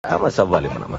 Famous అవ్వాలి మనం,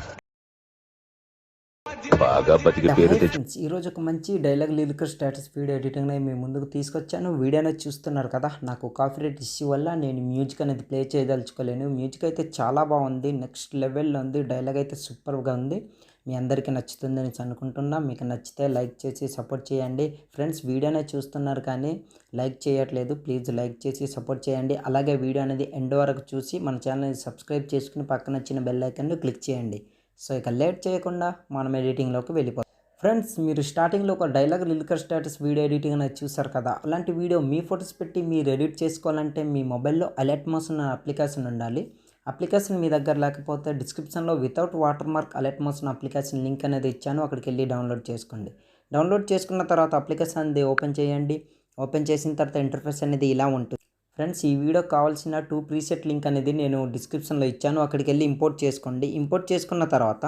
బాగా బతికి పేరు హాయ్ తెచ్చు. ఫ్రెండ్స్, ఈరోజు ఒక మంచి dialogue lyrical status video editing మీ ముందుకు తీసుకొచ్చాను. వీడియో అనేది చూస్తున్నారు కదా, నాకు కాపీరైట్ ఇష్యూ వల్ల నేను మ్యూజిక్ అనేది ప్లే చేయదలుచుకోలేను. మ్యూజిక్ అయితే చాలా బాగుంది, నెక్స్ట్ లెవెల్లో ఉంది. డైలాగ్ అయితే సూపర్గా ఉంది. మీ అందరికీ నచ్చుతుందని అనుకుంటున్నా. మీకు నచ్చితే లైక్ చేసి సపోర్ట్ చేయండి. ఫ్రెండ్స్, వీడియో అనేది చూస్తున్నారు కానీ లైక్ చేయట్లేదు. ప్లీజ్ లైక్ చేసి సపోర్ట్ చేయండి. అలాగే వీడియో అనేది ఎండ్ వరకు చూసి మన ఛానల్ని సబ్స్క్రైబ్ చేసుకుని పక్కన వచ్చిన బెల్ ఐకాన్ని క్లిక్ చేయండి. సో ఇక లేట్ చేయకుండా మనం ఎడిటింగ్లోకి వెళ్ళిపోతాం. ఫ్రెండ్స్, మీరు స్టార్టింగ్లో ఒక dialogue lyrical status video editing అనేది చూసారు కదా, అలాంటి వీడియో మీ ఫొటోస్ పెట్టి మీరు ఎడిట్ చేసుకోవాలంటే మీ మొబైల్లో అలర్ట్ మోస్ అనే అప్లికేషన్ ఉండాలి. అప్లికేషన్ మీ దగ్గర లేకపోతే డిస్క్రిప్షన్లో వితౌట్ వాటర్ మార్క్ అలర్ట్ మోస్ అప్లికేషన్ లింక్ అనేది ఇచ్చాను, అక్కడికి వెళ్ళి డౌన్లోడ్ చేసుకోండి. డౌన్లోడ్ చేసుకున్న తర్వాత అప్లికేషన్ అనేది ఓపెన్ చేయండి. ఓపెన్ చేసిన తర్వాత ఇంటర్ఫేస్ అనేది ఇలా ఉంటుంది. ఫ్రెండ్స్, ఈ వీడియోకి కావాల్సిన 2 ప్రీసెట్ లింక్ అనేది నేను డిస్క్రిప్షన్లో ఇచ్చాను, అక్కడికి వెళ్ళి ఇంపోర్ట్ చేసుకోండి. ఇంపోర్ట్ చేసుకున్న తర్వాత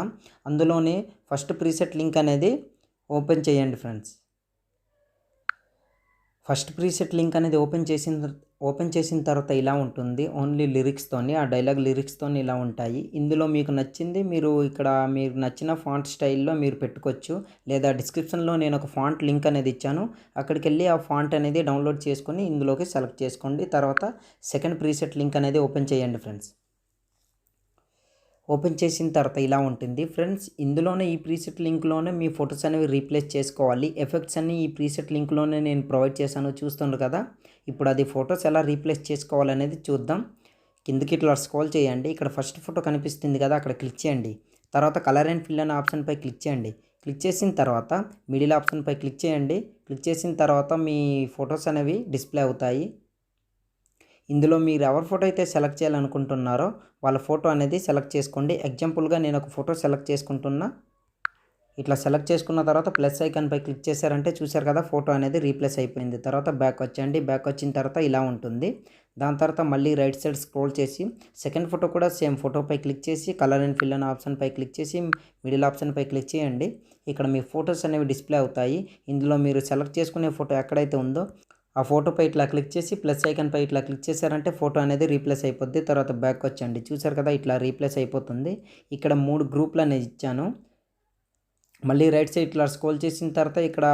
అందులోనే ఫస్ట్ ప్రీసెట్ లింక్ అనేది ఓపెన్ చేయండి. ఫ్రెండ్స్, ఫస్ట్ ప్రీసెట్ లింక్ అనేది ఓపెన్ చేసిన తర్వాత ఇలా ఉంటుంది. ఓన్లీ లిరిక్స్తోని, ఆ డైలాగ్ లిరిక్స్తోని ఇలా ఉంటాయి. ఇందులో మీకు నచ్చింది మీరు నచ్చిన ఫాంట్ స్టైల్లో మీరు పెట్టుకోవచ్చు. లేదా డిస్క్రిప్షన్లో నేను ఒక ఫాంట్ లింక్ అనేది ఇచ్చాను, అక్కడికి వెళ్ళి ఆ ఫాంట్ అనేది డౌన్లోడ్ చేసుకొని ఇందులోకి సెలెక్ట్ చేసుకోండి. తర్వాత సెకండ్ ప్రీసెట్ లింక్ అనేది ఓపెన్ చేయండి. ఫ్రెండ్స్, ఓపెన్ చేసిన తర్వాత ఇలా ఉంటుంది. ఫ్రెండ్స్, ఇందులోనే ఈ ప్రీసెట్ లింక్లోనే మీ ఫొటోస్ అనేవి రీప్లేస్ చేసుకోవాలి. ఎఫెక్ట్స్ అన్ని ఈ ప్రీసెట్ లింక్లోనే నేను ప్రొవైడ్ చేశాను, చూస్తుండ్రు కదా. ఇప్పుడు అది ఫొటోస్ ఎలా రీప్లేస్ చేసుకోవాలనేది చూద్దాం. కిందకి ఇట్లా స్క్రోల్ చేయండి. ఇక్కడ ఫస్ట్ ఫోటో కనిపిస్తుంది కదా, అక్కడ క్లిక్ చేయండి. తర్వాత కలర్ అండ్ ఫిల్ అనే ఆప్షన్పై క్లిక్ చేయండి. క్లిక్ చేసిన తర్వాత మిడిల్ ఆప్షన్పై క్లిక్ చేయండి. క్లిక్ చేసిన తర్వాత మీ ఫొటోస్ అనేవి డిస్ప్లే అవుతాయి. ఇందులో మీరు ఎవరి ఫోటో అయితే సెలెక్ట్ చేయాలనుకుంటున్నారో వాళ్ళ ఫోటో అనేది సెలెక్ట్ చేసుకోండి. ఎగ్జాంపుల్గా నేను ఒక ఫోటో సెలెక్ట్ చేసుకుంటున్నా. ఇట్లా సెలెక్ట్ చేసుకున్న తర్వాత ప్లస్ ఐకాన్పై క్లిక్ చేశారంటే చూశారు కదా, ఫోటో అనేది రీప్లేస్ అయిపోయింది. తర్వాత బ్యాక్ వచ్చండి. బ్యాక్ వచ్చిన తర్వాత ఇలా ఉంటుంది. దాని తర్వాత మళ్ళీ రైట్ సైడ్ స్క్రోల్ చేసి సెకండ్ ఫోటో కూడా సేమ్ ఫోటోపై క్లిక్ చేసి కలర్ అండ్ ఫిల్ అనే ఆప్షన్పై క్లిక్ చేసి మిడిల్ ఆప్షన్పై క్లిక్ చేయండి. ఇక్కడ మీ ఫొటోస్ అనేవి డిస్ప్లే అవుతాయి. ఇందులో మీరు సెలెక్ట్ చేసుకునే ఫోటో ఎక్కడైతే ఉందో ఆ ఫోటోపై ఇట్లా క్లిక్ చేసి ప్లస్ ఐకాన్పై ఇట్లా క్లిక్ చేశారంటే ఫోటో అనేది రీప్లేస్ అయిపోద్ది. తర్వాత బ్యాక్ వచ్చండి. చూసారు కదా, ఇట్లా రీప్లేస్ అయిపోతుంది. ఇక్కడ 3 గ్రూపులు అనేది ఇచ్చాను. మళ్ళీ రైట్ సైడ్ ఇట్లా స్క్రోల్ చేసిన తర్వాత ఇక్కడ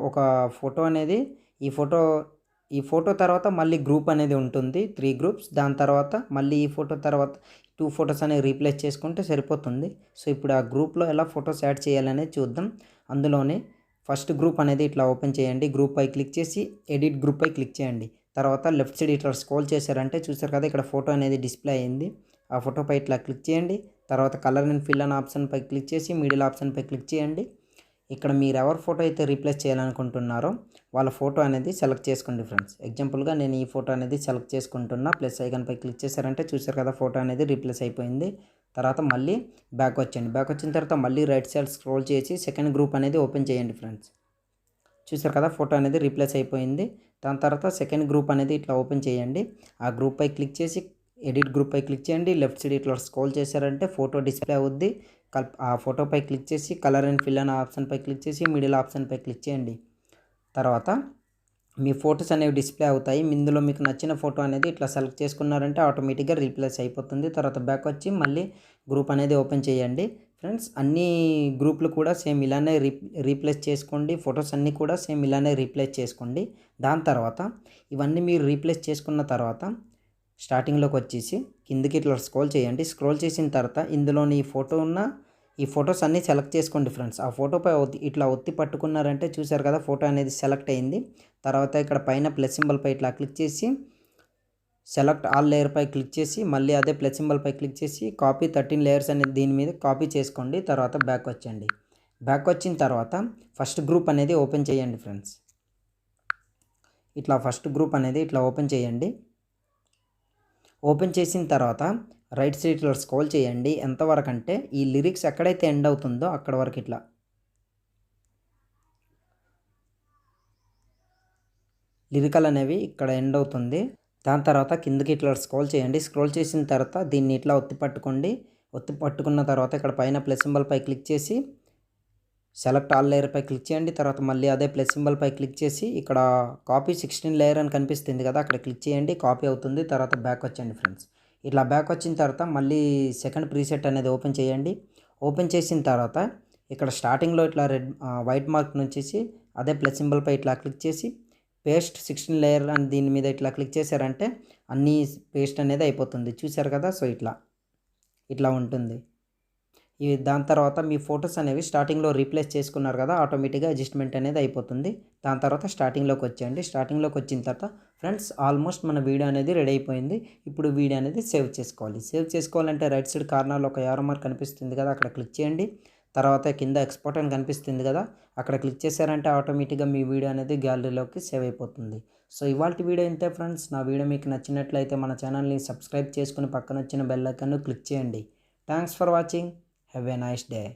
ఒక ఫోటో అనేది ఈ ఫోటో తర్వాత మళ్ళీ గ్రూప్ అనేది ఉంటుంది, 3 గ్రూప్స్. దాని తర్వాత మళ్ళీ ఈ ఫోటో తర్వాత 2 ఫొటోస్ అనేవి రీప్లేస్ చేసుకుంటే సరిపోతుంది. సో ఇప్పుడు ఆ గ్రూప్లో ఎలా ఫొటోస్ యాడ్ చేయాలనేది చూద్దాం. అందులోనే ఫస్ట్ గ్రూప్ అనేది ఇట్లా ఓపెన్ చేయండి. గ్రూప్ పై క్లిక్ చేసి ఎడిట్ గ్రూప్ పై క్లిక్ చేయండి. తర్వాత లెఫ్ట్ సైడ్ ఇట్లా స్క్రోల్ చేశారంటే చూసారు కదా, ఇక్కడ ఫోటో అనేది డిస్ప్లే అయింది. ఆ ఫోటోపై ఇట్లా క్లిక్ చేయండి. తర్వాత కలర్ అండ్ ఫిల్ అనే ఆప్షన్పై క్లిక్ చేసి మిడిల్ ఆప్షన్పై క్లిక్ చేయండి. ఇక్కడ మీరు ఎవరి ఫోటో అయితే రీప్లేస్ చేయాలనుకుంటున్నారో వాళ్ళ ఫోటో అనేది సెలెక్ట్ చేసుకోండి. ఫ్రెండ్స్, ఎగ్జాంపుల్గా నేను ఈ ఫోటో అనేది సెలెక్ట్ చేసుకుంటున్నా. ప్లస్ ఐకాన్పై క్లిక్ చేశారంటే చూసారు కదా, ఫోటో అనేది రీప్లేస్ అయిపోయింది. తర్వాత మళ్ళీ బ్యాక్ వచ్చండి. బ్యాక్ వచ్చిన తర్వాత మళ్ళీ రైట్ సైడ్ స్క్రోల్ చేసి సెకండ్ గ్రూప్ అనేది ఓపెన్ చేయండి. ఫ్రెండ్స్, చూసారు కదా, ఫోటో అనేది రీప్లేస్ అయిపోయింది. దాని తర్వాత సెకండ్ గ్రూప్ అనేది ఇట్లా ఓపెన్ చేయండి. ఆ గ్రూప్ పై క్లిక్ చేసి ఎడిట్ గ్రూప్ పై క్లిక్ చేయండి. లెఫ్ట్ సైడ్ ఇట్లా స్క్రోల్ చేశారంటే ఫోటో డిస్ప్లే అవుద్ది. ఆ ఫోటోపై క్లిక్ చేసి కలర్ అండ్ ఫిల్ అనే ఆప్షన్పై క్లిక్ చేసి మిడిల్ ఆప్షన్పై క్లిక్ చేయండి. తర్వాత మీ ఫొటోస్ అనేవి డిస్ప్లే అవుతాయి. ఇందులో మీకు నచ్చిన ఫోటో అనేది ఇట్లా సెలెక్ట్ చేసుకున్నారంటే ఆటోమేటిక్గా రీప్లేస్ అయిపోతుంది. తర్వాత బ్యాక్ వచ్చి మళ్ళీ గ్రూప్ అనేది ఓపెన్ చేయండి. ఫ్రెండ్స్, అన్ని గ్రూపులు కూడా సేమ్ ఇలానే రీప్లేస్ చేసుకోండి. ఫొటోస్ అన్నీ కూడా సేమ్ ఇలానే రీప్లేస్ చేసుకోండి. దాని తర్వాత ఇవన్నీ మీరు రీప్లేస్ చేసుకున్న తర్వాత స్టార్టింగ్లోకి వచ్చేసి కిందకి ఇట్లా స్క్రోల్ చేయండి. స్క్రోల్ చేసిన తర్వాత ఇందులోని ఈ ఫొటోస్ అన్నీ సెలెక్ట్ చేసుకోండి. ఫ్రెండ్స్, ఆ ఫోటోపై ఇట్లా ఒత్తి పట్టుకున్నారంటే చూసారు కదా, ఫోటో అనేది సెలెక్ట్ అయింది. తర్వాత ఇక్కడ పైన ప్లస్ సింబల్పై ఇట్లా క్లిక్ చేసి సెలెక్ట్ ఆల్ లేయర్పై క్లిక్ చేసి మళ్ళీ అదే ప్లస్ సింబల్పై క్లిక్ చేసి కాపీ 13 లేయర్స్ అనేది దీని మీద కాపీ చేసుకోండి. తర్వాత బ్యాక్ వచ్చండి. బ్యాక్ వచ్చిన తర్వాత ఫస్ట్ గ్రూప్ అనేది ఓపెన్ చేయండి. ఫ్రెండ్స్, ఇట్లా ఫస్ట్ గ్రూప్ అనేది ఇట్లా ఓపెన్ చేయండి. ఓపెన్ చేసిన తర్వాత రైట్ సైడ్ ఇట్లా స్క్రోల్ చేయండి. ఎంతవరకు అంటే ఈ లిరిక్స్ ఎక్కడైతే ఎండ్ అవుతుందో అక్కడ వరకు ఇట్లా లిరికల్ అనేవి ఇక్కడ ఎండ్ అవుతుంది. దాని తర్వాత కిందకి ఇట్లా స్క్రోల్ చేయండి. స్క్రోల్ చేసిన తర్వాత దీన్ని ఇట్లా ఒత్తి పట్టుకోండి. ఒత్తి పట్టుకున్న తర్వాత ఇక్కడ పైన ప్లస్ సింబల్పై క్లిక్ చేసి సెలెక్ట్ ఆల్ లేయర్పై క్లిక్ చేయండి. తర్వాత మళ్ళీ అదే ప్లస్ సింబల్పై క్లిక్ చేసి ఇక్కడ కాపీ 16 లేయర్ అని కనిపిస్తుంది కదా, అక్కడ క్లిక్ చేయండి. కాపీ అవుతుంది. తర్వాత బ్యాక్ వచ్చండి. ఫ్రెండ్స్, ఇట్లా బ్యాక్ వచ్చిన తర్వాత మళ్ళీ సెకండ్ ప్రీసెట్ అనేది ఓపెన్ చేయండి. ఓపెన్ చేసిన తర్వాత ఇక్కడ స్టార్టింగ్లో ఇట్లా వైట్ మార్క్ నుంచేసి అదే ప్లస్ సింబల్పై ఇట్లా క్లిక్ చేసి పేస్ట్ 16 లేయర్ అని దీని మీద ఇట్లా క్లిక్ చేశారంటే అన్నీ పేస్ట్ అనేది అయిపోతుంది. చూశారు కదా, సో ఇట్లా ఉంటుంది. దాని తర్వాత మీ ఫొటోస్ అనేవి స్టార్టింగ్లో రీప్లేస్ చేసుకున్నారు కదా, ఆటోమేటిక్గా అడ్జస్ట్మెంట్ అనేది అయిపోతుంది. దాని తర్వాత స్టార్టింగ్లోకి వచ్చేయండి. స్టార్టింగ్లోకి వచ్చిన తర్వాత ఫ్రెండ్స్ ఆల్మోస్ట్ మన వీడియో అనేది రెడీ అయిపోయింది. ఇప్పుడు వీడియో అనేది సేవ్ చేసుకోవాలి. సేవ్ చేసుకోవాలంటే రైట్ సైడ్ కార్నర్లో ఒక యారో మార్క్ కనిపిస్తుంది కదా, అక్కడ క్లిక్ చేయండి. తర్వాత కింద ఎక్స్పోర్ట్ అని కనిపిస్తుంది కదా, అక్కడ క్లిక్ చేశారంటే ఆటోమేటిక్గా మీ వీడియో అనేది గ్యాలరీలోకి సేవ్ అయిపోతుంది. సో ఇవాల్టి వీడియో ఇంతే ఫ్రెండ్స్. నా వీడియో మీకు నచ్చినట్లయితే మన ఛానల్ని సబ్స్క్రైబ్ చేసుకుని పక్కన వచ్చిన బెల్ ఐకాన్ను క్లిక్ చేయండి. Thanks for watching. Have a nice day.